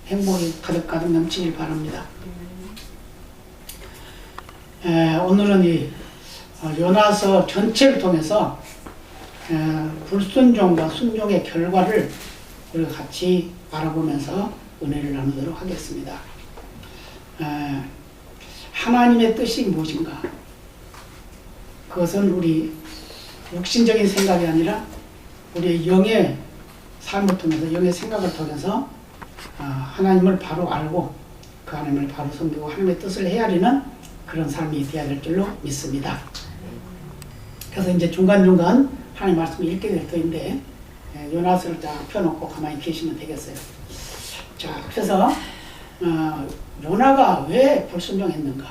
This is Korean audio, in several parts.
행복이 가득가득 넘치길 바랍니다. 오늘은 이 요나서 전체를 통해서 불순종과 순종의 결과를 우리가 같이 알아보면서 은혜를 나누도록 하겠습니다. 하나님의 뜻이 무엇인가? 그것은 우리 육신적인 생각이 아니라 우리의 영의 삶을 통해서, 영의 생각을 통해서 하나님을 바로 알고 그 하나님을 바로 섬기고 하나님의 뜻을 헤아리는 그런 삶이 되어야 될 줄로 믿습니다. 그래서 이제 중간중간 하나님 말씀을 읽게 될 터인데 요나서를 딱 펴놓고 가만히 계시면 되겠어요. 자, 그래서 요나가 왜 불순종했는가?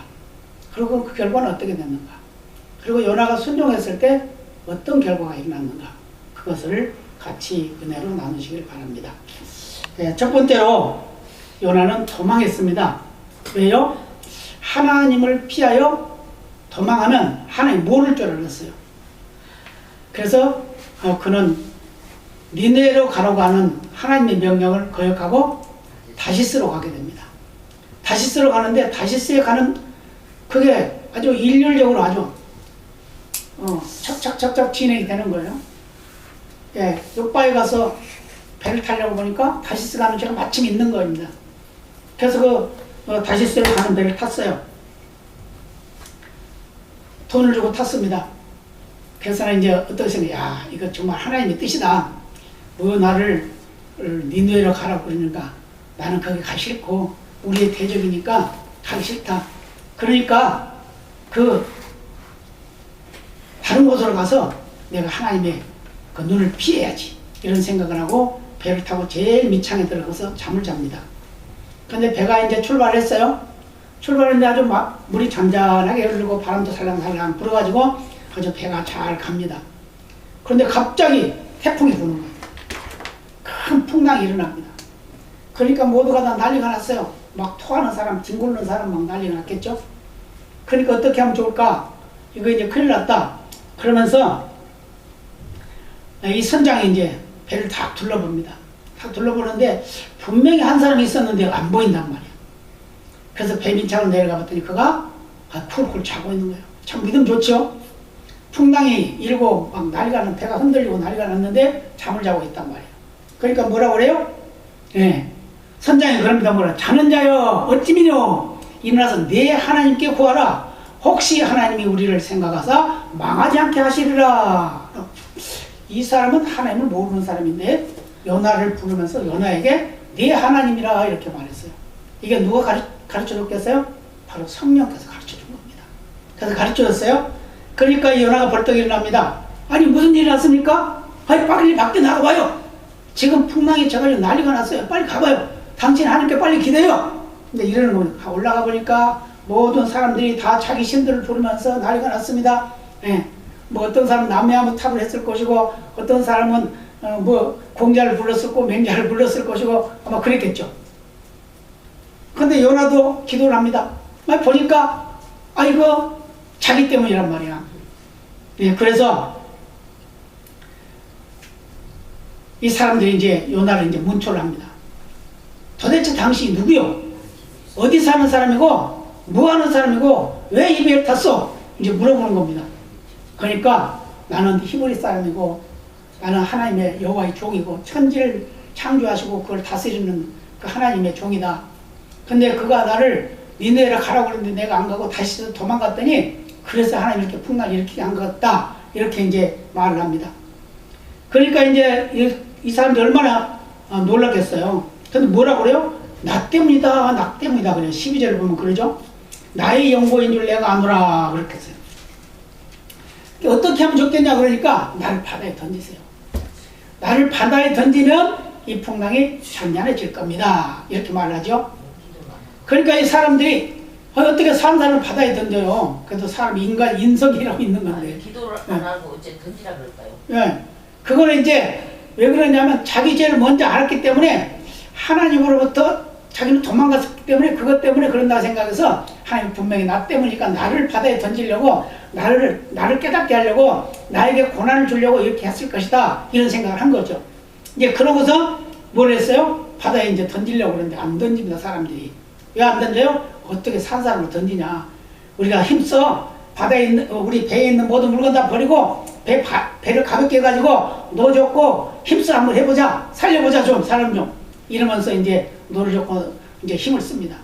그리고 그 결과는 어떻게 됐는가? 그리고 요나가 순종했을 때 어떤 결과가 일어났는가? 그것을 같이 은혜로 나누시길 바랍니다. 첫 번째로 요나는 도망했습니다. 왜요? 하나님을 피하여 도망하면 하나님 모를 줄 알았어요. 그래서 그는 니네로 가라고 하는 하나님의 명령을 거역하고 다시스로 가게 됩니다. 다시스로 가는데 다시스에 가는 그게 아주 일률적으로 아주 척척척척 진행이 되는 거예요. 예, 요바에 가서 배를 타려고 보니까 다시스 가는 데가 마침 있는 겁니다. 그래서 다시스로 가는 배를 탔어요. 돈을 주고 탔습니다. 그래서 이제 어떻게 생각해? 야, 이거 정말 하나님의 뜻이다. 뭐 나를 니누에로 가라고 그러니까 나는 거기 가기 싫고 우리의 대적이니까 가기 싫다. 그러니까 다른 곳으로 가서 내가 하나님의 그 눈을 피해야지. 이런 생각을 하고 배를 타고 제일 밑창에 들어가서 잠을 잡니다. 근데 배가 이제 출발했어요. 출발했는데 아주 막 물이 잔잔하게 흐르고 바람도 살랑살랑 불어가지고 아주 배가 잘 갑니다. 그런데 갑자기 태풍이 부는 거예요. 큰 풍랑이 일어납니다. 그러니까 모두가 다 난리가 났어요. 막 토하는 사람, 뒹굴는 사람 막 난리가 났겠죠. 그러니까 어떻게 하면 좋을까? 이거 이제 큰일 났다. 그러면서 이 선장이 이제 배를 다 둘러봅니다. 다 둘러보는데 분명히 한 사람이 있었는데 안 보인단 말이에요. 그래서 배 밑창으로 내려가 봤더니 그가 쿨쿨 자고 있는 거예요. 참 믿음 좋죠? 풍랑이 일고 막 난리가 난, 배가 흔들리고 난리가 났는데 잠을 자고 있단 말이에요. 그러니까 뭐라고 그래요? 예. 선장이 그럽니다. 뭐라? 자는 자여 어찌미뇨 일어나서 내 하나님께 구하라. 혹시 하나님이 우리를 생각하사 망하지 않게 하시리라. 이 사람은 하나님을 모르는 사람인데 요나를 부르면서 요나에게 네 하나님이라 이렇게 말했어요. 이게 누가 가르쳐 줬겠어요? 바로 성령께서 가르쳐 준 겁니다. 그래서 가르쳐 줬어요. 그러니까 이 요나가 벌떡 일어납니다. 아니 무슨 일이 났습니까? 아니 빨리 밖에 나가봐요. 지금 풍랑이 쳐가지고 난리가 났어요. 빨리 가봐요. 당신 하나님께 빨리 기대요. 근데 이러는 겁니다. 올라가 보니까 모든 사람들이 다 자기 신들을 부르면서 난리가 났습니다. 예. 뭐 어떤 사람은 남매아무탑을 했을 것이고 어떤 사람은 뭐 공자를 불렀을 거고 맹자를 불렀을 것이고 아마 그랬겠죠. 근데 요나도 기도를 합니다. 보니까 이거 자기 때문이란 말이야. 예, 그래서 이 사람들이 이제 요나를 이제 문초를 합니다. 도대체 당신이 누구요? 어디 사는 사람이고 뭐 하는 사람이고 왜 이 배를 탔어? 이제 물어보는 겁니다. 그러니까 나는 히브리 사람이고 나는 하나님의 여호와의 종이고 천지를 창조하시고 그걸 다스리는 그 하나님의 종이다. 근데 그가 나를 니네라 가라고 그랬는데 내가 안 가고 다시 도망갔더니 그래서 하나님 이렇게 풍랑을 일으키게 한 것 같다. 이렇게 이제 말을 합니다. 그러니까 이제 이 사람들이 얼마나 놀랐겠어요. 근데 뭐라고 그래요? 나 때문이다, 나 때문이다. 그래요. 12절을 보면 그러죠. 나의 영고인 줄 내가 아노라. 그렇게 했어요. 어떻게 하면 좋겠냐 그러니까 나를 바다에 던지세요. 나를 바다에 던지면 이 풍랑이 잔잔해질 겁니다. 이렇게 말하죠. 그러니까 이 사람들이 어떻게 사는 사람을 바다에 던져요. 그래도 사람 인간 인성이라고 있는 건데. 기도를 안 하고 어째 던지라 그럴까요? 예. 그거는 이제 왜 그러냐면 자기 죄를 먼저 알았기 때문에 하나님으로부터 자기는 도망갔기 때문에 그것 때문에 그런다 생각해서 하나님 분명히 나 때문이니까 나를 바다에 던지려고 나를 깨닫게 하려고 나에게 고난을 주려고 이렇게 했을 것이다. 이런 생각을 한 거죠. 이제 그러고서 뭘 했어요? 바다에 이제 던지려고 그러는데 안 던집니다, 사람들이. 왜 안 던져요? 어떻게 산 사람을 던지냐. 우리가 힘써 바다에 있는, 우리 배에 있는 모든 물건 다 버리고 배를 가볍게 해가지고 노젓고 힘써 한번 해보자. 살려보자 좀, 사람 좀. 이러면서 이제 노를 젓고 이제 힘을 씁니다.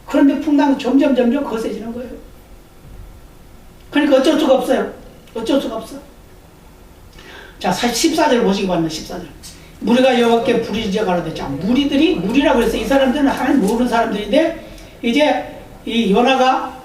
그런데 풍랑이 점점 거세지는 거예요. 그러니까 어쩔 수가 없어요. 어쩔 수가 없어. 자, 14절 보시기 바랍니다. 14절. 무리가 여호와께 부르짖어 가로되. 자, 무리라고 그래서 이 사람들은 하나님 모르는 사람들인데 이제 이 요나가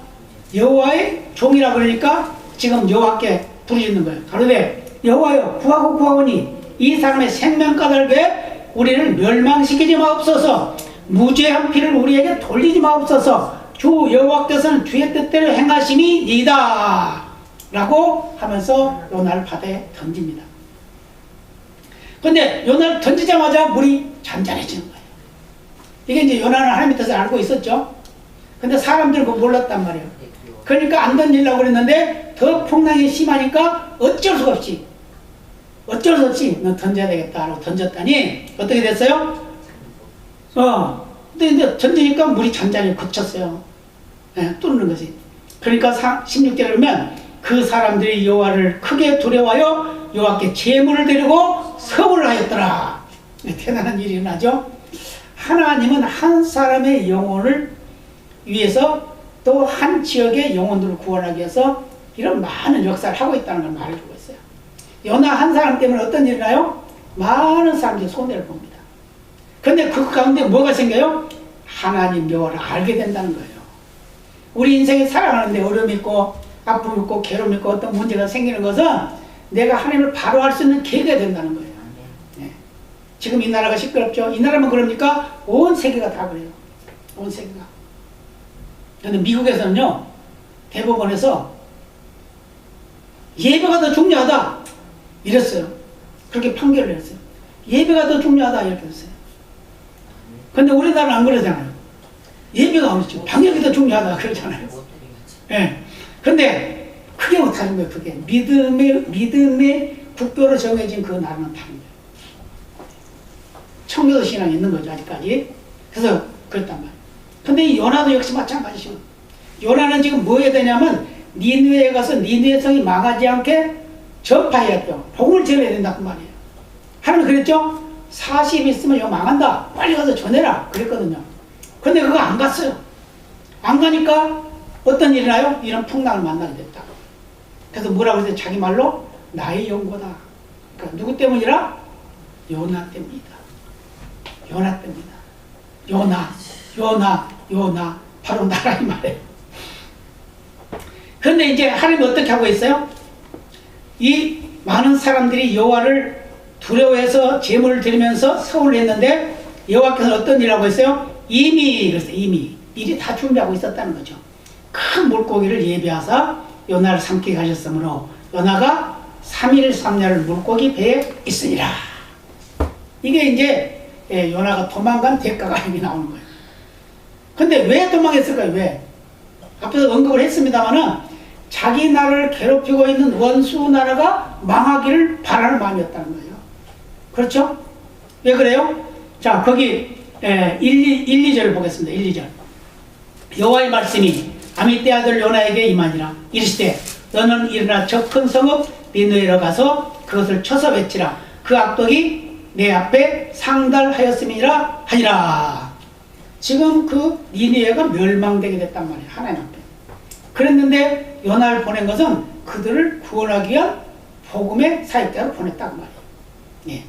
여호와의 종이라 그러니까 지금 여호와께 부르짖는 거예요. 가로되 여호와여 구하오니 이 사람의 생명 까닭에 우리를 멸망시키지 마옵소서. 무죄한 피를 우리에게 돌리지 마옵소서. 주 여호와께서는 주의 뜻대로 행하심이니이다 라고 하면서 요나를 바다에 던집니다. 근데 요나를 던지자마자 물이 잔잔해지는 거예요. 이게 이제 요나는 하나님 뜻을 알고 있었죠. 근데 사람들은 그거 몰랐단 말이에요. 그러니까 안 던지려고 그랬는데 더 풍랑이 심하니까 어쩔 수 없이 너 던져야 되겠다 하고 던졌더니 어떻게 됐어요? 근데 이제 던지니까 물이 잔잔히 그쳤어요. 네, 뚫는 거지. 그러니까 16절에 보면 그 사람들이 여호와를 크게 두려워하여 여호와께 제물을 드리고 서울을 하였더라. 네, 대단한 일이 일어나죠. 하나님은 한 사람의 영혼을 위해서 또 한 지역의 영혼들을 구원하기 위해서 이런 많은 역사를 하고 있다는 걸 말해주고 있어요. 요나 한 사람 때문에 어떤 일이 나요? 많은 사람들이 손해를 봅니다. 그런데 그 가운데 뭐가 생겨요? 하나님 여호와를 알게 된다는 거예요. 우리 인생에 살아가는데 어려움이 있고 아픔이 있고 괴로움이 있고 어떤 문제가 생기는 것은 내가 하나님을 바로 알 수 있는 계기가 된다는 거예요. 네. 지금 이 나라가 시끄럽죠. 이 나라만 그럽니까? 온 세계가 다 그래요. 온 세계가. 그런데 미국에서는요, 대법원에서 예배가 더 중요하다 이랬어요. 그렇게 판결을 했어요. 예배가 더 중요하다 이렇게 했어요. 근데 우리나라는 안 그러잖아요. 예배가 아니죠. 방역이 더 중요하다 그러잖아요. 예. 근데 크게 못하는 거예요. 그게 믿음의 국교로 정해진 그 나라는 다른 거예요. 청교도 신앙이 있는 거죠 아직까지. 그래서 그랬단 말이에요. 근데 이 요나도 역시 마찬가지죠. 요나는 지금 뭐 해야 되냐면 니느웨에 가서 니느웨 성이 망하지 않게 전파해야 돼요. 복음을 전해야 된다고 말이에요. 하나님 그랬죠? 40 있으면 이거 망한다. 빨리 가서 전해라. 그랬거든요. 근데 그거 안 갔어요. 안 가니까 어떤 일이 나요? 이런 풍랑을 만나게 됐다. 그래서 뭐라고 했어요? 자기 말로 나의 연고다. 그러니까 누구 때문이라? 요나 때문이다. 요나 때문이다. 요나 바로 나라 이 말이에요. 그런데 이제 하나님이 어떻게 하고 있어요? 이 많은 사람들이 여호와를 두려워해서 제물을 드리면서 서울을 했는데 여호와께서는 어떤 일을 하고 있어요? 이미 미리 다 준비하고 있었다는 거죠. 큰 물고기를 예비하사 요나를 삼키게 하셨으므로 요나가 3일 3야를 물고기 배에 있으니라. 이게 이제 요나가 도망간 대가가 여기 나오는 거예요. 근데 왜 도망했을까요? 왜? 앞에서 언급을 했습니다마는 자기 나라를 괴롭히고 있는 원수 나라가 망하기를 바라는 마음이었다는 거예요. 그렇죠? 왜 그래요? 자, 거기 1, 2절을 보겠습니다. 1, 2절. 여호와의 말씀이 아미떼 아들 요나에게 임하니라. 이르시되 너는 일어나 저 큰 성읍 니느웨로 가서 그것을 쳐서 외치라. 그 악독이 내 앞에 상달하였음이라 하니라. 지금 그 니느웨가 멸망되게 됐단 말이에요. 하나님 앞에. 그랬는데 요나를 보낸 것은 그들을 구원하기 위한 복음의 사역자로 보냈다고 말이에요. 예.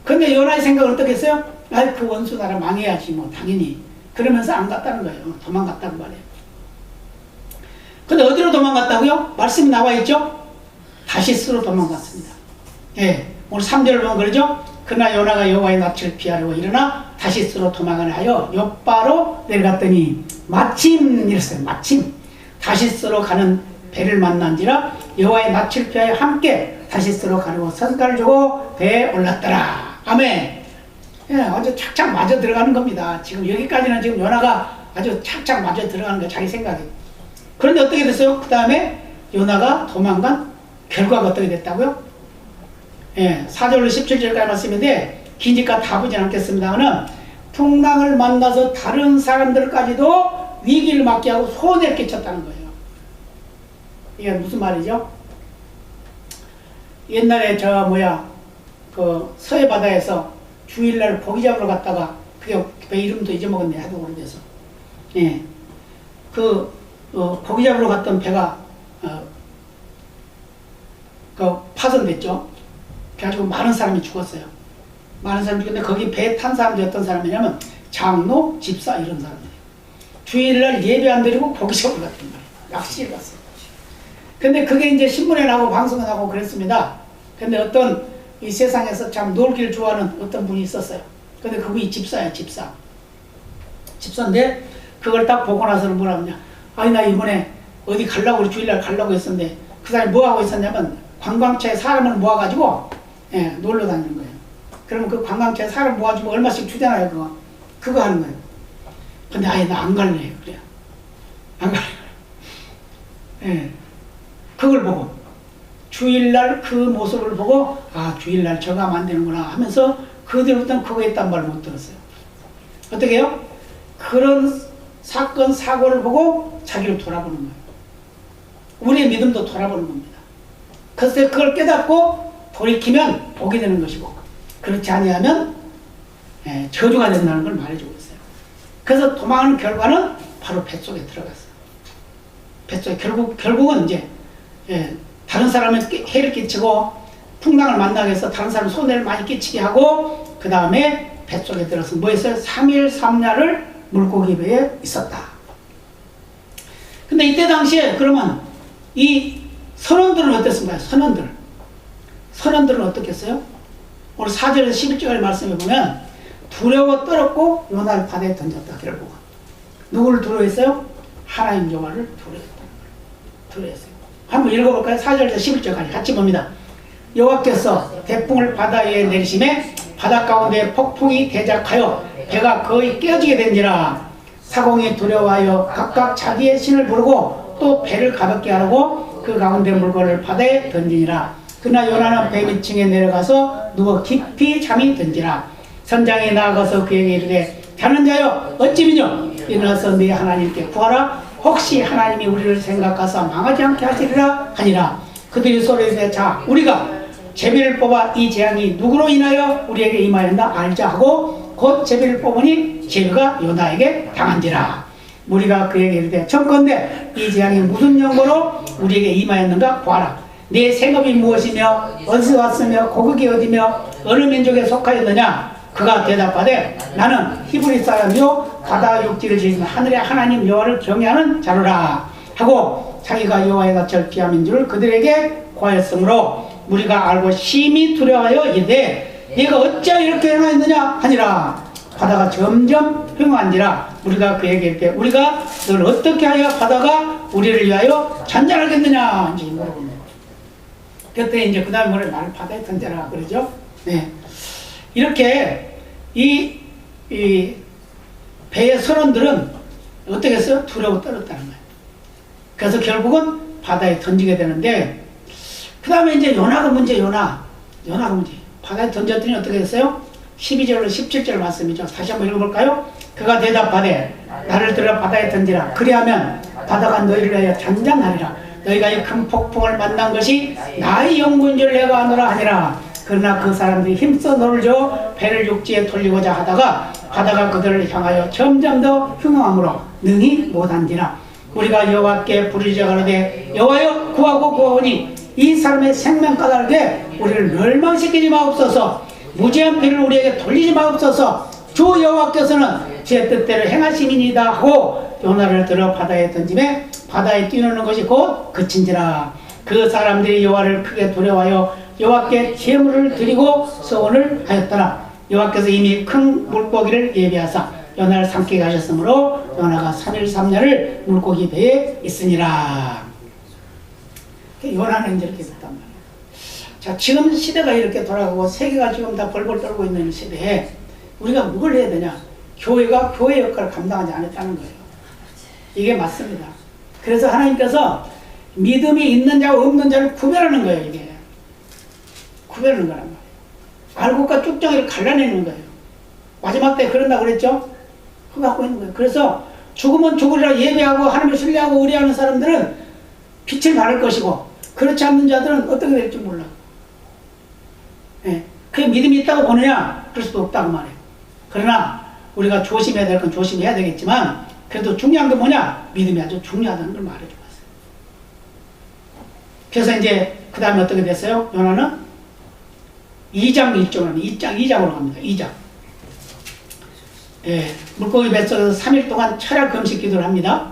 근데 요나의 생각은 어떻게 했어요? 그 원수 나라 망해야지 뭐 당연히. 그러면서 안 갔다는 거예요. 도망갔다고 말이에요. 근데 어디로 도망갔다고요? 말씀이 나와 있죠? 다시스로 도망갔습니다. 예. 오늘 3절을 보면 그러죠? 그러나 요나가 여호와의 낯을 피하려고 일어나 다시스로 도망을 하여 욥바로 내려갔더니 마침 이랬어요. 마침 다시스로 가는 배를 만난지라 여호와의 낯을 피하여 함께 다시스로 가려고 선가를 주고 배에 올랐더라. 아멘. 예, 아주 착착 맞아 들어가는 겁니다. 지금 여기까지는 지금 요나가 아주 착착 맞아 들어가는 거 자기 생각에. 그런데 어떻게 됐어요? 그 다음에 요나가 도망간 결과가 어떻게 됐다고요? 예, 4절로 17절까지 말씀인데 기니까 다 보진 않겠습니다만은 풍랑을 만나서 다른 사람들까지도 위기를 맞게 하고 손해를 끼쳤다는 거예요. 이게 무슨 말이죠? 옛날에 그 서해 바다에서 주일날 고기 잡으러 갔다가 그게 배 이름도 잊어먹었네. 하도 오래돼서. 예. 고기 잡으러 갔던 배가 파손됐죠. 그래가지고 많은 사람이 죽었어요. 많은 사람이 죽었는데 거기 배에 탄 사람들이 어떤 사람이냐면 장로, 집사 이런 사람들이에요. 주일날 예배 안 드리고 고기 잡으러 갔단 말이에요. 낚시를 갔어요. 근데 그게 이제 신문에 나오고 방송에 나오고 그랬습니다. 근데 어떤 이 세상에서 참 놀기를 좋아하는 어떤 분이 있었어요. 근데 그분이 집사예요, 집사. 집사인데 그걸 딱 보고 나서는 뭐라 하냐. 아니, 나 이번에 어디 가려고, 우리 주일날 가려고 했었는데 그 사람이 뭐 하고 있었냐면 관광차에 사람을 모아가지고 놀러 다니는 거예요. 그러면 그 관광차에 사람 모아주면 얼마씩 주잖아요, 그거 하는 거예요. 근데 아예 나 안 갈래, 그래요. 안 갈래. 예. 그걸 보고 주일날 그 모습을 보고 주일날 저거 하면 안 되는구나 하면서 그 뒤부터는 그거 했단 말을 못 들었어요. 어떻게 해요? 그런 사건 사고를 보고 자기를 돌아보는 거예요. 우리의 믿음도 돌아보는 겁니다. 그래서 그걸 깨닫고 돌이키면 복이 되는 것이고 그렇지 아니하면 저주가 된다는 걸 말해주고 있어요. 그래서 도망하는 결과는 바로 뱃속에 들어갔어요. 뱃속에 결국은 이제 다른 사람을 해를 끼치고 풍랑을 만나게 해서 다른 사람 손해를 많이 끼치게 하고 그 다음에 뱃속에 들어서 뭐 했어요? 3일 3야를 물고기 배에 있었다. 근데 이때 당시에 그러면 이 선원들은 어땠습니까? 선원들은 어떻겠어요? 오늘 4절에서 11절의 말씀에 보면 두려워 떨었고 요나를 바다에 던졌다. 결국 누구를 두려워했어요? 하나님 여호와를 두려워했다는 거예요. 두려워했어요. 한번 읽어볼까요? 4절에서 11절까지 같이 봅니다. 여호와께서 태풍을 바다 위에 내리심에 바다 가운데 폭풍이 대작하여 배가 거의 깨어지게 된지라. 사공이 두려워하여 각각 자기의 신을 부르고 또 배를 가볍게 하라고 그 가운데 물건을 바다에 던지니라. 그러나 요나는 배 밑층에 내려가서 누워 깊이 잠이 든지라. 선장이 나아가서 그에게 이르되 자는 자여 어찌미뇨 일어나서 네 하나님께 구하라. 혹시 하나님이 우리를 생각하사 망하지 않게 하시리라 하니라. 그들이 소리를 자 우리가 제비를 뽑아 이 재앙이 누구로 인하여 우리에게 임하였나 알자 하고 곧 제비를 뽑으니 제비가 요나에게 당한지라. 우리가 그에게 이르되 청컨대 이 재앙이 무슨 연고로 우리에게 임하였는가 보아라. 네 생업이 무엇이며 어디서 왔으며 고국이 어디며 어느 민족에 속하였느냐. 그가 대답하되 나는 히브리 사람이요 바다 육지를 지으신 하늘의 하나님 여호와를 경외하는 자로라 하고 자기가 여호와의 낯을 피함인 줄을 그들에게 고하였으므로 우리가 알고 심히 두려워하여 이르되 네가 어찌하여 이렇게 행하였느냐 하니라. 바다가 점점 횡한지라. 우리가 그에게 이르되 우리가 널 어떻게 하여 바다가 우리를 위하여 잔잔하겠느냐 이제 물어봅니다. 그때 이제 그 다음에 뭐래 나를 바다에 던져라 그러죠. 네. 이렇게 이 배의 선원들은 어떻게 했어요? 두려워 떨었다는 거예요. 그래서 결국은 바다에 던지게 되는데 그 다음에 이제 요나가 문제. 요나가 문제. 바다에 던졌더니 어떻게 됐어요? 12절로 17절 말씀이죠. 다시 한번 읽어볼까요? 그가 대답하되 나를 들어 바다에 던지라. 그리하면 바다가 너희를 위하여 잔잔하리라. 너희가 이 큰 폭풍을 만난 것이 나의 영구인 줄 내가 아노라 하니라. 그러나 그 사람들이 힘써 노를 저어 배를 육지에 돌리고자 하다가 바다가 그들을 향하여 점점 더 흉하므로 능히 못한지라. 우리가 여호와께 부르짖어 가로되 여호와여 구하고 구하오니 이 사람의 생명 까닭에 우리를 멸망시키지 마옵소서. 무지한 피를 우리에게 돌리지 마옵소서. 주 여호와께서는 제 뜻대로 행하심이니이다 하고 요나를 들어 바다에 던짐에 바다에 뛰어오는 것이 곧 그친지라. 그 사람들이 여호와를 크게 두려워하여 여호와께 제물을 드리고 서원을 하였더라. 여호와께서 이미 큰 물고기를 예비하사 요나를 삼키게 하셨으므로 요나가 3일 3야를 물고기 배에 있으니라. 요나는 이렇게 됐단 말이에요. 자, 지금 시대가 이렇게 돌아가고 세계가 지금 다 벌벌 떨고 있는 시대에 우리가 뭘 해야 되냐? 교회가 교회 역할을 감당하지 않았다는 거예요. 이게 맞습니다. 그래서 하나님께서 믿음이 있는 자와 없는 자를 구별하는 거예요. 이게 구별하는 거란 말이에요. 알곡과 쭉정이를 갈라내는 거예요. 마지막 때 그런다고 그랬죠? 그거 갖고 있는 거예요. 그래서 죽으면 죽으리라 예배하고 하나님을 신뢰하고 의뢰하는 사람들은 빛을 발할 것이고, 그렇지 않는 자들은 어떻게 될지 몰라. 예. 그게 믿음이 있다고 보느냐? 그럴 수도 없다고 말해요. 그러나 우리가 조심해야 될 건 조심해야 되겠지만, 그래도 중요한 건 뭐냐? 믿음이 아주 중요하다는 걸 말해주고 있어요. 그래서 이제 그 다음에 어떻게 됐어요? 요나는 2장 1절로 2장으로 갑니다. 2장. 예, 물고기 뱃속에서 3일 동안 철야 금식 기도를 합니다.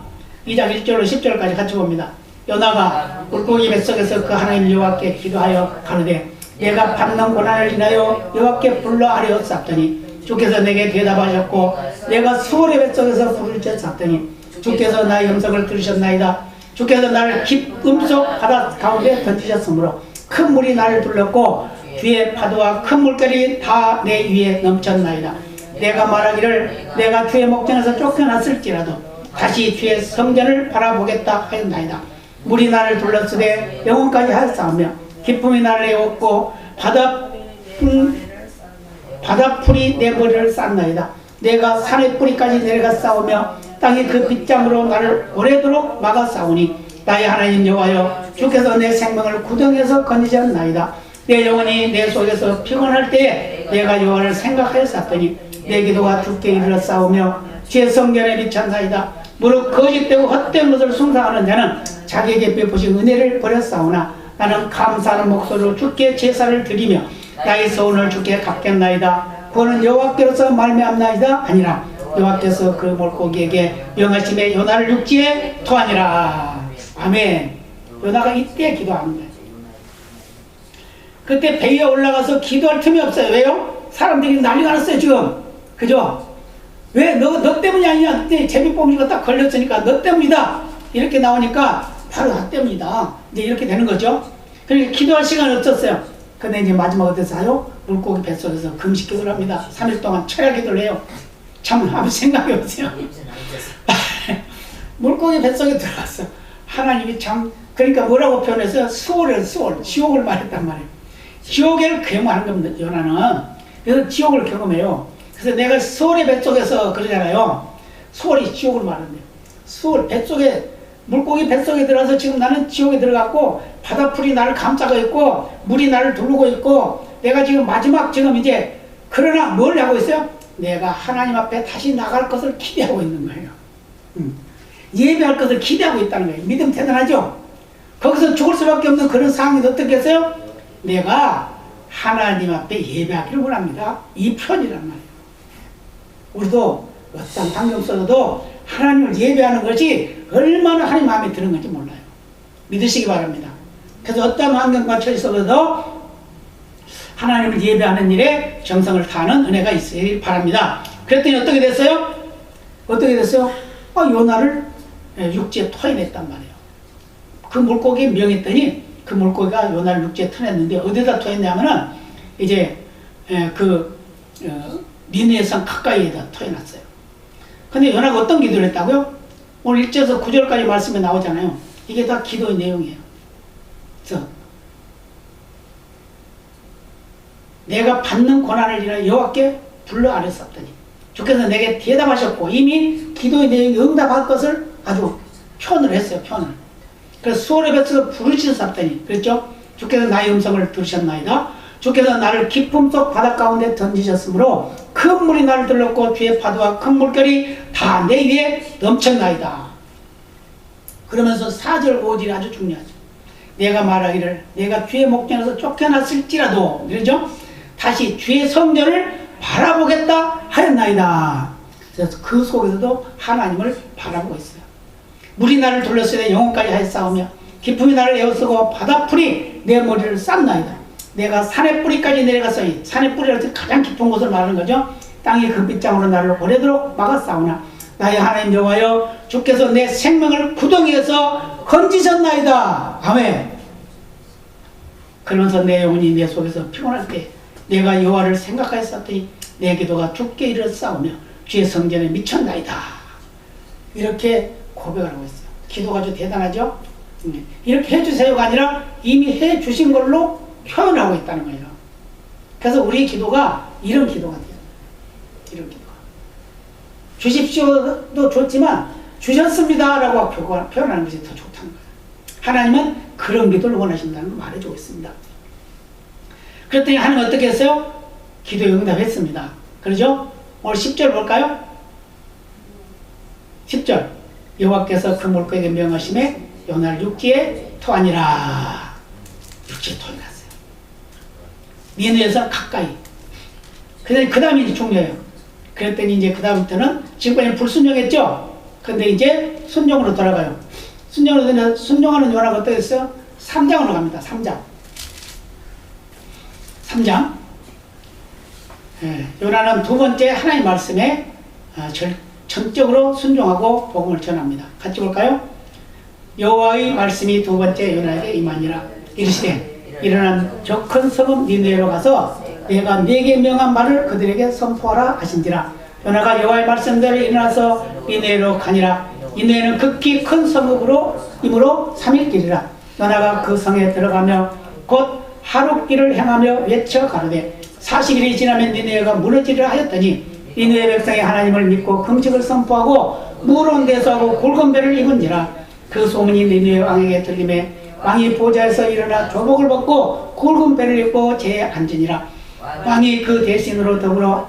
2장 1절로 10절까지 같이 봅니다. 요나가 물고기 뱃속에서 그 하나님 여호와께 기도하여 가로되 내가 받는 고난을 인하여 여호와께 불러 아뢰었사더니 주께서 내게 대답하셨고 내가 수월의 뱃속에서 불을 쬐었더니 주께서 나의 음성을 들으셨나이다. 주께서 나를 깊음 속 바다 가운데 던지셨으므로 큰 물이 나를 둘렀고 뒤에 파도와 큰 물결이 다 내 위에 넘쳤나이다. 내가 말하기를 내가 주의 목전에서 쫓겨났을지라도 다시 주의 성전을 바라보겠다 하였나이다. 물이 나를 둘렀으되 영혼까지 하였사오며 기쁨이 나를 에웠고 바다풀이 내 머리를 쌌나이다. 내가 산의 뿌리까지 내려가 싸우며 땅이 그 빗장으로 나를 오래도록 막아 싸우니 나의 하나님 여호와여 주께서 내 생명을 구덩이에서 건지셨나이다. 내 영혼이 내 속에서 피곤할 때에 내가 여호와를 생각하였사더니 내 기도가 주께 이르러 싸우며 주의 성전에 미쳤나이다. 무릇 거짓되고 헛된 것을 숭상하는 자는 자기에게 베푸신 은혜를 버렸사오나 나는 감사하는 목소리로 주께 제사를 드리며 나의 소원을 주께 갚겠나이다. 그거는 여호와께로서 말미암나이다 아니라 여호와께서 그 물고기에게 명하심에 요나를 육지에 토하니라. 아멘. 요나가 이때 기도합니다. 그때 배 위에 올라가서 기도할 틈이 없어요. 왜요? 사람들이 난리가 났어요 지금. 그죠? 왜? 너 때문이 아니냐. 그때 제비뽑기가 딱 걸렸으니까 너 때문이다. 이렇게 나오니까 바로 나 때문이다. 이제 이렇게 되는 거죠. 그러니까 기도할 시간이 없었어요. 근데 이제 마지막 어디서 하요? 물고기 뱃속에서 금식 기도를 합니다. 3일 동안 철야 기도를 해요. 참 아무 생각이 없어요. 물고기 뱃속에 들어갔어. 하나님이 참, 그러니까 뭐라고 표현했어요? 수월을 지옥을 말했단 말이에요. 지옥을 경험하는 겁니다. 요나는. 그래서 지옥을 경험해요. 그래서 내가 수월의 뱃속에서 그러잖아요. 수월이 지옥을 말한대요. 수월 뱃속에, 물고기 뱃속에 들어가서 지금 나는 지옥에 들어갔고 바다풀이 나를 감싸고 있고 물이 나를 두르고 있고 내가 지금 마지막 지금 이제, 그러나 뭘 하고 있어요? 내가 하나님 앞에 다시 나갈 것을 기대하고 있는 거예요. 예배할 것을 기대하고 있다는 거예요. 믿음 대단하죠? 거기서 죽을 수밖에 없는 그런 상황이 어떻게 했어요? 내가 하나님 앞에 예배하기를 원합니다. 이 편이란 말이에요. 우리도 어떤 환경 속에도 하나님을 예배하는 것이 얼마나 하나님 마음에 드는 건지 몰라요. 믿으시기 바랍니다. 그래서 어떤 환경과 처지 속에도 하나님을 예배하는 일에 정성을 다하는 은혜가 있으길 바랍니다. 그랬더니 어떻게 됐어요? 어떻게 됐어요? 요나를 육지에 토해냈단 말이에요. 그 물고기에 명했더니 그 물고기가 요나를 육지에 토해냈는데 어디다 토했냐면은 이제 니느웨성 가까이에다 토해놨어요. 근데 요나가 어떤 기도를 했다고요? 오늘 1절에서 9절까지 말씀에 나오잖아요. 이게 다 기도의 내용이에요. 그래서 내가 받는 고난을 인하여 여호와께 불러 아뢰었더니 주께서 내게 대답하셨고 이미 기도의 내용이 응답할 것을 아주 표현을 했어요. 표현을. 그래서 수월의 뱃속에서 부르짖었더니 그랬죠? 주께서 나의 음성을 들으셨나이다. 주께서 나를 깊음 속 바다 가운데 던지셨으므로 큰 물이 나를 들렀고 주의 파도와 큰 물결이 다 내 위에 넘쳤나이다. 그러면서 4절 5절이 아주 중요하죠. 내가 말하기를 내가 주의 목전에서 쫓겨났을지라도 그러죠? 다시 주의 성전을 바라보겠다 하였나이다. 그래서 그 속에서도 하나님을 바라보고 있어요. 물이 나를 둘렀으되 영혼까지 하였사오며 기품이 나를 에워쓰고 바다풀이 내 머리를 쌌나이다. 내가 산의 뿌리까지 내려갔으니 산의 뿌리라서 가장 깊은 곳을 말하는 거죠. 땅이 그 빗장으로 나를 오래도록 막았사오나 나의 하나님 여호와여 주께서 내 생명을 구덩이에서 건지셨나이다. 아멘. 그러면서 내 영혼이 내 속에서 피곤할 때 내가 여호와를 생각하였었더니 내 기도가 주께 이르렀사오며 주의 성전에 미쳤나이다. 이렇게 고백을 하고 있어요. 기도가 아주 대단하죠? 이렇게 해주세요가 아니라 이미 해주신 걸로 표현하고 있다는 거예요. 그래서 우리 기도가 이런 기도가 돼요. 이런 기도가. 주십시오도 좋지만 주셨습니다라고 표현하는 것이 더 좋다는 거예요. 하나님은 그런 기도를 원하신다는 걸 말해주고 있습니다. 그랬더니 하나님은 어떻게 했어요? 기도에 응답했습니다. 그러죠? 오늘 10절 볼까요? 10절 여호와께서 그 물고기에게 명하심에 요나를 육지에 토하니라. 육지에 토해갔어요. 니느웨에서 가까이. 그 다음이 중요해요. 그랬더니 이제 그 다음부터는 지금까지 불순종했죠? 근데 이제 순종으로 돌아가요. 순종하는 요나가 어떻게 했어요? 3장으로 갑니다. 3장. 3장. 예, 요나는 두 번째 하나님 말씀에 전적으로 순종하고 복음을 전합니다. 같이 볼까요? 여호와의 말씀이 두 번째 요나에게 임하니라. 이르시되 일어난 저 큰 성읍 니느웨로 가서 내가 네게 명한 말을 그들에게 선포하라 하신지라. 요나가 여호와의 말씀대로 일어나서 니느웨로 가니라. 니느웨는 극히 큰 성읍으로 3일 길이라. 요나가 그 성에 들어가며 곧 하룻길을 행하며 외쳐 가로되 40일이 지나면 니느웨가 무너지리라 하였더니 니느웨 백성이 하나님을 믿고 금식을 선포하고 무거운 대수하고 굵은 배를 입은지라. 그 소문이 니느웨 왕에게 들림에 왕이 보좌에서 일어나 조복을 벗고 굵은 배를 입고 제에 앉으니라. 왕이 그 대신으로 더불어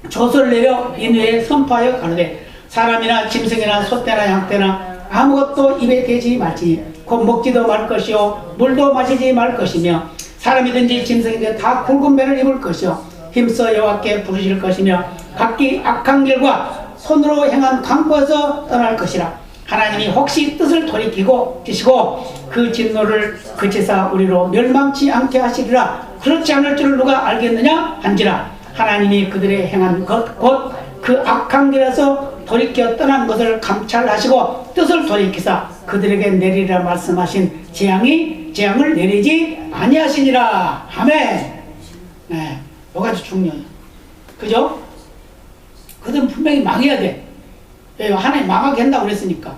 조서를 내려 니느웨에 선포하여 가로되 사람이나 짐승이나 소떼나 양떼나 아무것도 입에 대지 말지니 곧 먹지도 말 것이요 물도 마시지 말 것이며 사람이든지 짐승이든지 다 굵은 배를 입을 것이요 힘써 여호와께 부르실 것이며 각기 악한 길과 손으로 행한 강포에서 떠날 것이라. 하나님이 혹시 뜻을 돌이키고 그 진노를 그치사 우리로 멸망치 않게 하시리라. 그렇지 않을 줄을 누가 알겠느냐 한지라. 하나님이 그들의 행한 것 곧 그 악한 길에서 돌이켜 떠난 것을 감찰하시고 뜻을 돌이키사 그들에게 내리라 말씀하신 재앙을 내리지 아니하시니라. 아멘. 네, 요가지 중요해요. 그죠? 그들은 분명히 망해야 돼. 왜요? 하나님 망하게 한다고 그랬으니까.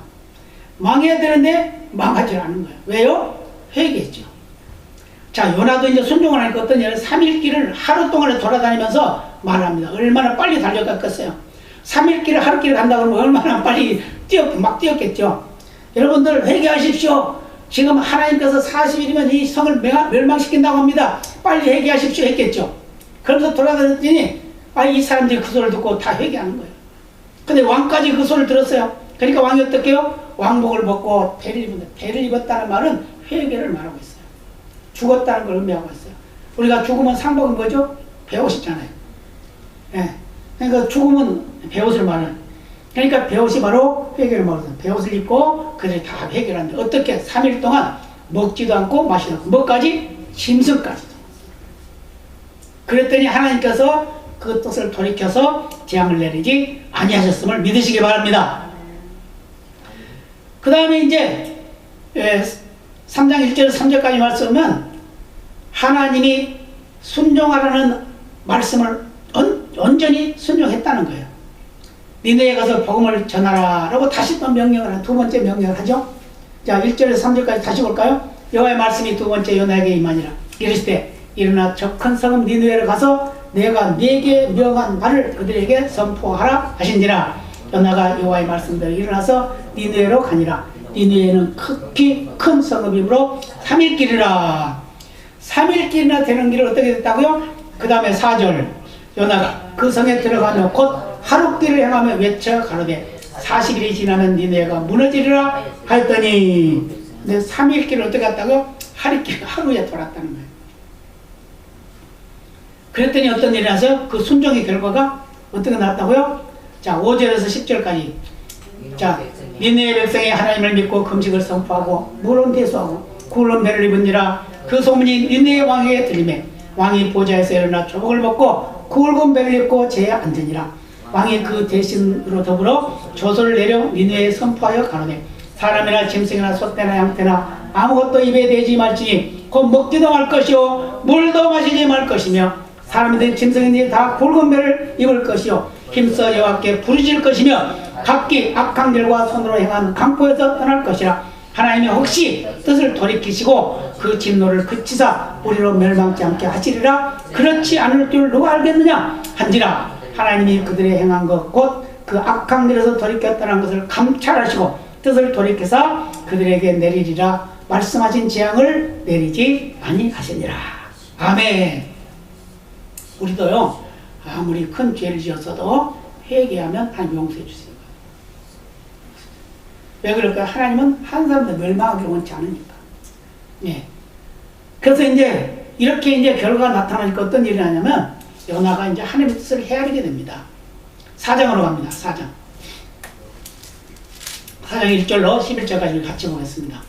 망해야 되는데 망하지 않은 거예요. 왜요? 회개했죠. 자, 요나도 이제 순종을 하니까 어떤 일은 3일 길을 하루 동안에 돌아다니면서 말합니다. 얼마나 빨리 달려갔겠어요. 3일 길을 하루 길을 간다고 그러면 얼마나 빨리 막 뛰었겠죠. 여러분들 회개하십시오. 지금 하나님께서 40일이면 이 성을 멸망시킨다고 합니다. 빨리 회개하십시오 했겠죠. 그러면서 돌아다녔더니 이 사람들이 그 소리를 듣고 다 회개하는 거예요. 근데 왕까지 그 소리를 들었어요. 그러니까 왕이 어떻게 해요? 왕복을 벗고 배를 입는다. 배를 입었다는 말은 회개를 말하고 있어요. 죽었다는 걸 의미하고 있어요. 우리가 죽으면 상복은 뭐죠? 배옷이잖아요. 예. 그러니까 죽으면 배옷을 말하는. 그러니까 배옷이 바로 회개를 말하는. 배옷을 입고 그들이 다 회개를 하는데 어떻게 3일 동안 먹지도 않고 마시도 않고 뭐까지? 짐승까지도. 그랬더니 하나님께서 그 뜻을 돌이켜서 재앙을 내리지 아니하셨음을 믿으시기 바랍니다. 그 다음에 이제 3장 1절에서 3절까지 말씀은 하나님이 순종하라는 말씀을 온전히 순종했다는 거예요. 니느웨에 가서 복음을 전하라라고 다시 또 명령을 한 두 번째 명령을 하죠. 자, 1절에서 3절까지 다시 볼까요? 여호와의 말씀이 두 번째 요나에게 임하니라. 이르시되 일어나 저 큰 성읍 니느웨로 가서 내가 네게 명한 말을 그들에게 선포하라 하신지라. 요나가 여호와의 말씀대로 일어나서 니느웨로 가니라. 니느웨는 극히 큰 성읍이므로 3일 길이라. 3일 길이나 되는 길을 어떻게 됐다고요? 그 다음에 4절 요나가 그 성에 들어가며 곧 하룻길을 행하며 외쳐 가로되 40일이 지나면 니느웨가 무너지리라 하였더니. 근데 3일 길을 어떻게 갔다고요? 하루에 돌았다는 거예요. 그랬더니 어떤 일이 나서요? 그 순종의 결과가 어떻게 났다고요? 자, 5절에서 10절까지. 자, 니느웨 백성이 하나님을 믿고 금식을 선포하고 물은 대수하고 굵은 배를 입은지라. 그 소문이 니느웨 왕에게 들리매 왕이 보좌에서 일어나 조복을 벗고 굵은 배를 입고 제에 앉으니라. 왕이 그 대신으로 더불어 조서를 내려 니느웨에 선포하여 가로되 사람이나 짐승이나 소떼나 양떼나 아무것도 입에 대지 말지니 곧 먹지도 말 것이요 물도 마시지 말 것이며 사람이든 짐승이든 다 굵은 배를 입을 것이요 힘써 여호와께 부르실 것이며 각기 악한 길과 손으로 행한 강포에서 떠날 것이라. 하나님이 혹시 뜻을 돌이키시고 그 진노를 그치사 우리로 멸망치 않게 하시리라. 그렇지 않을 줄 누가 알겠느냐 한지라. 하나님이 그들의 행한 것 곧 그 악한 길에서 돌이켰다는 것을 감찰하시고 뜻을 돌이켜서 그들에게 내리리라 말씀하신 재앙을 내리지 아니하시니라. 아멘. 우리도요 아무리 큰 죄를 지었어도 회개하면 하나님 용서해 주세요. 왜 그럴까요? 하나님은 한 사람도 멸망하기를 원치 않으니까. 예. 그래서 이제 이렇게 이제 결과가 나타나니까 어떤 일이 나냐면 요나가 이제 하나님의 뜻을 헤아리게 됩니다. 4장으로 갑니다. 4장. 4장 1절로 11절까지 같이 보겠습니다.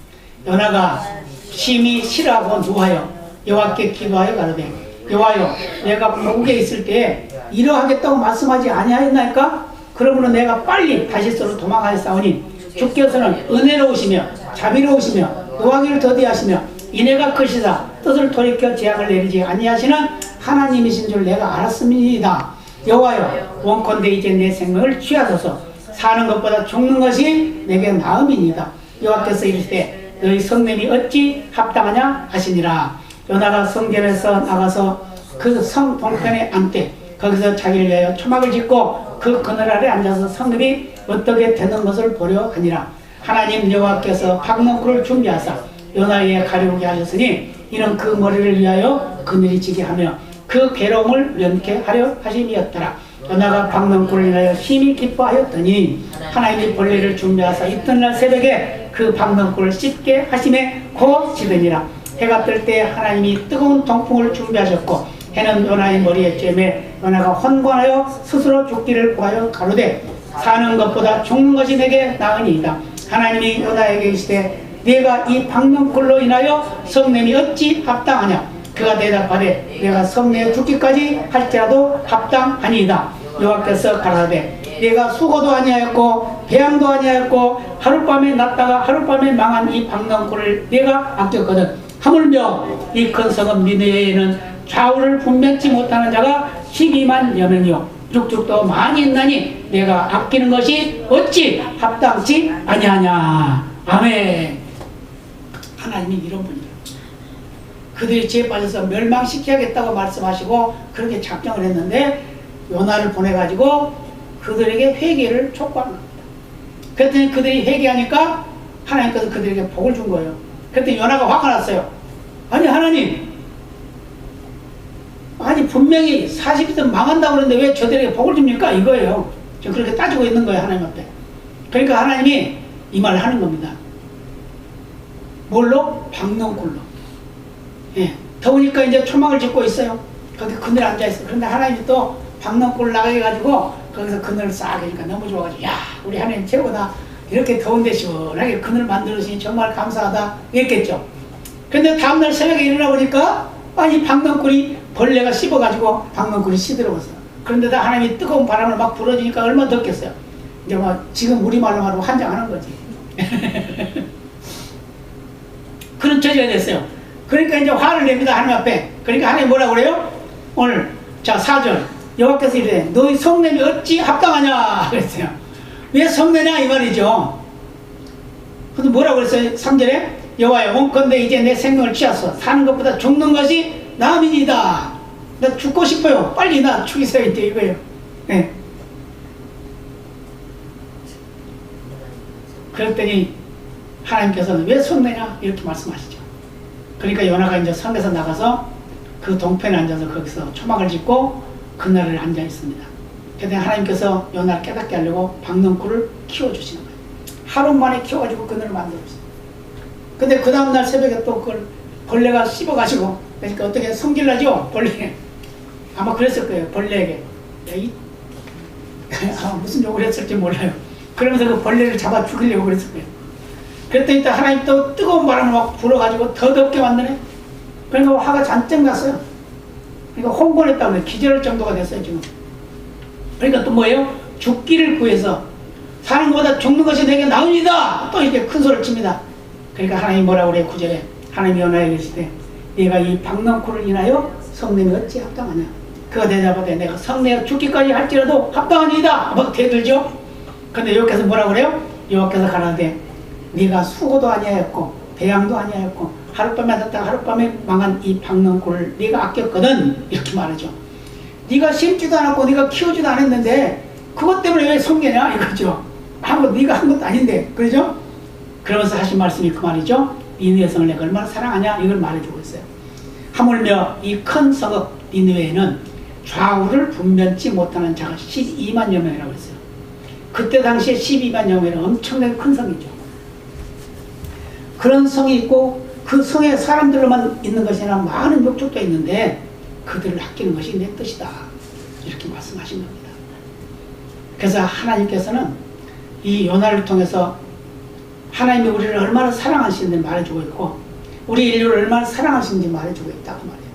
요나가 심히 싫어하고 노하여 여호와께 기도하여 가로되 여호와여 내가 고국에 있을 때에 이러하겠다고 말씀하지 아니하였나이까? 그러므로 내가 빨리 다시스로 도망하였사오니 주께서는 은혜로우시며 자비로우시며 노하기를 더디하시며 인애가 크시다 뜻을 돌이켜 재앙을 내리지 아니하시는 하나님이신 줄 내가 알았음이니이다. 여호와여 원컨대 이제 내 생명을 취하소서. 사는 것보다 죽는 것이 내게 나음이니이다. 여호와께서 이르시되 너희 성냄이 어찌 합당하냐 하시니라. 요나가 성전에서 나가서 그 성 동편에 앉되 거기서 자기를 위하여 초막을 짓고 그 그늘 아래 앉아서 성읍이 어떻게 되는 것을 보려 하니라. 하나님 여호와께서 박넝쿨을 준비하사 요나에게 가려오게 하셨으니 이는 그 머리를 위하여 그늘이 지게 하며 그 괴로움을 면케 하려 하심이었더라. 요나가 박넝쿨을 인하여 심히 기뻐하였더니 하나님이 벌레를 준비하사 이튿날 새벽에 그 박넝쿨을 씻게 하심에 곧 지더니라. 해가 뜰 때 하나님이 뜨거운 동풍을 준비하셨고 해는 요나의 머리에 쬐매 요나가 혼곤하여 스스로 죽기를 구하여 가로되 사는 것보다 죽는 것이 내게 나으니이다. 하나님이 요나에게 이르시되 네가 이 박넝쿨로 인하여 성냄이 어찌 합당하냐. 그가 대답하되 내가 성내에 죽기까지 할지라도 합당하니이다. 여호와께서 가라사대 내가 수고도 아니하였고 배양도 아니하였고 하룻밤에 났다가 하룻밤에 망한 이 박넝쿨을 내가 아꼈거든. 하물며 이 큰 성읍 니느웨에는 좌우를 분별치 못하는 자가 12만 여명이요 육축도 많이 있나니 내가 아끼는 것이 어찌 합당치 아니하냐. 아멘. 하나님이 이런 분이에요. 그들이 죄에 빠져서 멸망시켜야겠다고 말씀하시고 그렇게 작정을 했는데 요나를 보내가지고 그들에게 회개를 촉구한 겁니다. 그랬더니 그들이 회개하니까 하나님께서 그들에게 복을 준 거예요. 그랬더니 요나가 화가 났어요. 아니 하나님, 아니 분명히 40이든 망한다고 그러는데 왜 저들에게 복을 줍니까? 이거예요. 지금 그렇게 따지고 있는 거예요. 하나님 앞에. 그러니까 하나님이 이 말을 하는 겁니다. 뭘로? 박넝쿨로. 예. 더우니까 이제 초막을 짓고 있어요. 거기 그늘에 앉아있어요. 그런데 하나님이 또 박넝쿨 나가게 해가지고 거기서 그늘을 싹 하니까 너무 좋아가지고 야 우리 하나님 최고다. 이렇게 더운데 시원하게 그늘 만들어주시니 정말 감사하다. 이랬겠죠. 근데 다음날 새벽에 일어나 보니까 이 박넝쿨이 벌레가 씹어가지고 박넝쿨이 시들어갔어요. 그런데다 하나님이 뜨거운 바람을 막 불어주니까 얼마나 덥겠어요. 이제 막 지금 우리말로 하면 환장하는 거지. 그런 처지가 됐어요. 그러니까 이제 화를 냅니다. 하나님 앞에. 그러니까 하나님 뭐라 그래요? 오늘 자 4절 여호와께서 이르되 너희 성냄이 어찌 합당하냐 그랬어요. 왜 성내냐 이 말이죠. 근데 뭐라고 그랬어요? 3절에 여호와여 원컨대 이제 내 생명을 취하소. 사는 것보다 죽는 것이 나음이니이다. 나 죽고 싶어요. 빨리 나 죽이세요. 이제 이거예요. 네. 그랬더니 하나님께서는 왜 성내냐 이렇게 말씀하시죠. 그러니까 요나가 이제 성에서 나가서 그 동편에 앉아서 거기서 초막을 짓고 그날을 앉아 있습니다. 그때 하나님께서 요나를 깨닫게 하려고 박넝쿨을 키워주시는 거예요. 하루 만에 키워가지고 그늘을 만들었어요. 근데 그 다음날 새벽에 또 그걸 벌레가 씹어가지고 그러니까 어떻게 성질나죠? 벌레. 아마 그랬을 거예요. 벌레에게. 무슨 욕을 했을지 몰라요. 그러면서 그 벌레를 잡아 죽이려고 그랬을 거예요. 그랬더니 또 하나님 또 뜨거운 바람을 막 불어가지고 더 덥게 만드네. 그러니까 화가 잔뜩 났어요. 그러니까 홍보했다고 해요. 기절할 정도가 됐어요 지금. 그러니까 또 뭐예요? 죽기를 구해서 사는 것보다 죽는 것이 내게 나으니다. 또 이렇게 큰 소리를 칩니다. 그러니까 하나님이 뭐라고 그래요? 9절에 하나님이 요나에게 이르시되 네가 이 박넝쿨을 인하여 성냄이 어찌 합당하냐. 그가 대답하되 내가 성내어 죽기까지 할지라도 합당하니이다. 막 대들죠. 근데 여호와께서 뭐라고 그래요? 여호와께서 가라사대 네가 수고도 아니하였고 배양도 아니하였고 하룻밤에 났다가 하룻밤에 망한 이 박넝쿨을 네가 아꼈거든. 이렇게 말하죠. 네가 심지도 않았고 네가 키우지도 않았는데 그것 때문에 왜 손괴냐 이거죠. 아무 네가 한 것도 아닌데, 그러죠? 그러면서 하신 말씀이 그 말이죠. 니느웨 성을 내가 얼마나 사랑하냐 이걸 말해주고 있어요. 하물며 이 큰 성읍 니느웨에는 좌우를 분변치 못하는 자가 12만여 명이라고 했어요. 그때 당시에 12만여 명은 엄청나게 큰 성이죠. 그런 성이 있고 그 성에 사람들로만 있는 것이 아니라 많은 욕족도 있는데 그들을 아끼는 것이 내 뜻이다, 이렇게 말씀하신 겁니다. 그래서 하나님께서는 이 요나를 통해서 하나님이 우리를 얼마나 사랑하시는지 말해주고 있고 우리 인류를 얼마나 사랑하시는지 말해주고 있다고 말해요.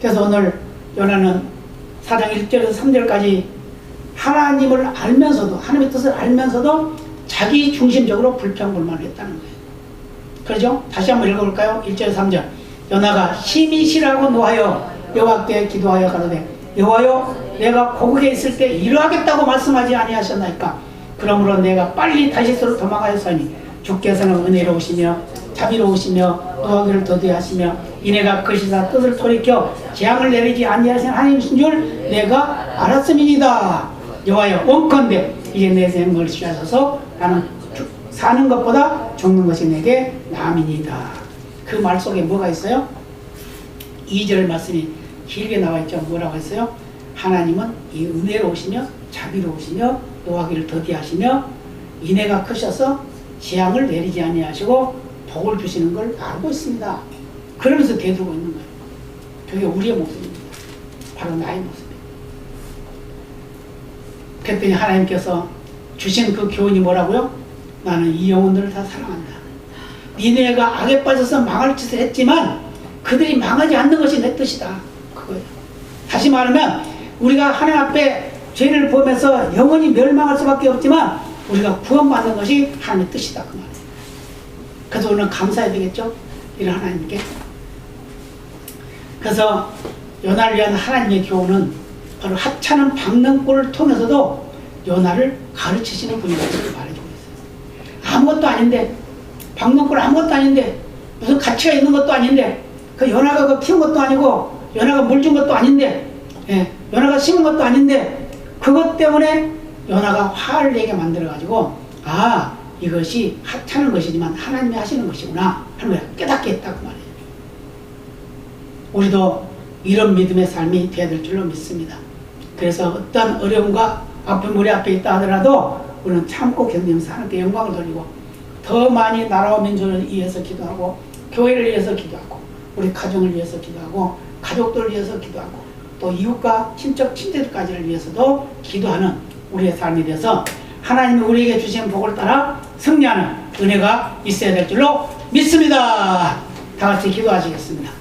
그래서 오늘 요나는 4장 1절에서 3절까지 하나님을 알면서도, 하나님의 뜻을 알면서도 자기 중심적으로 불평불만을 했다는 거예요. 그렇죠? 다시 한번 읽어볼까요? 1절 3절. 요나가 심히 싫어하고 노하여 여호와께 기도하여 가로되 여호와여, 내가 고국에 있을 때 이러하겠다고 말씀하지 아니하셨나이까? 그러므로 내가 빨리 다시스로 도망하였으니 주께서는 은혜로우시며 자비로우시며 노하기를 더디하시며 이내가 그시사 뜻을 돌이켜 재앙을 내리지 아니하신 하나님이신 줄 내가 알았음이니이다. 여호와여, 원컨대 이제 내 생을 취하셔서 나는 사는 것보다 죽는 것이 내게 나음이니이다. 그 말 속에 뭐가 있어요? 2절 말씀이 길게 나와 있죠. 뭐라고 했어요? 하나님은 이 은혜로우시며 자비로우시며 노하기를 더디하시며 인애가 크셔서 재앙을 내리지 아니하시고 복을 주시는 걸 알고 있습니다. 그러면서 대두고 있는 거예요. 그게 우리의 모습입니다. 바로 나의 모습이에요. 그랬더니 하나님께서 주신 그 교훈이 뭐라고요? 나는 이 영혼들을 다 사랑한다. 니네가 악에 빠져서 망할 짓을 했지만 그들이 망하지 않는 것이 내 뜻이다. 그거예요. 다시 말하면 우리가 하나님 앞에 죄를 보면서 영원히 멸망할 수밖에 없지만 우리가 구원받는 것이 하나님의 뜻이다. 그 말이에요. 그래서 오늘 감사해야 되겠죠? 이런 하나님께. 그래서 요나를 위한 하나님의 교훈은 바로 하찮은 박능골을 통해서도 요나를 가르치시는 분이라고 말해주고 있어요. 아무것도 아닌데, 박능골 아무것도 아닌데, 무슨 가치가 있는 것도 아닌데, 그 요나가 그 키운 것도 아니고, 요나가 물 준 것도 아닌데, 요나가 심은 것도 아닌데, 그것 때문에 요나가 화를 내게 만들어가지고, 아, 이것이 하찮은 것이지만 하나님이 하시는 것이구나 하는 거야. 깨닫게 했다고 말이에요. 우리도 이런 믿음의 삶이 되어야 될 줄로 믿습니다. 그래서 어떤 어려움과 아픔 우리 앞에 있다 하더라도 우리는 참고 견디면서 하나님께 영광을 돌리고 더 많이 나라와 민족을 위해서 기도하고 교회를 위해서 기도하고 우리 가정을 위해서 기도하고 가족들을 위해서 기도하고 또 이웃과 친척 친지들까지를 위해서도 기도하는 우리의 삶이 되어서 하나님이 우리에게 주신 복을 따라 승리하는 은혜가 있어야 될 줄로 믿습니다. 다 같이 기도하시겠습니다.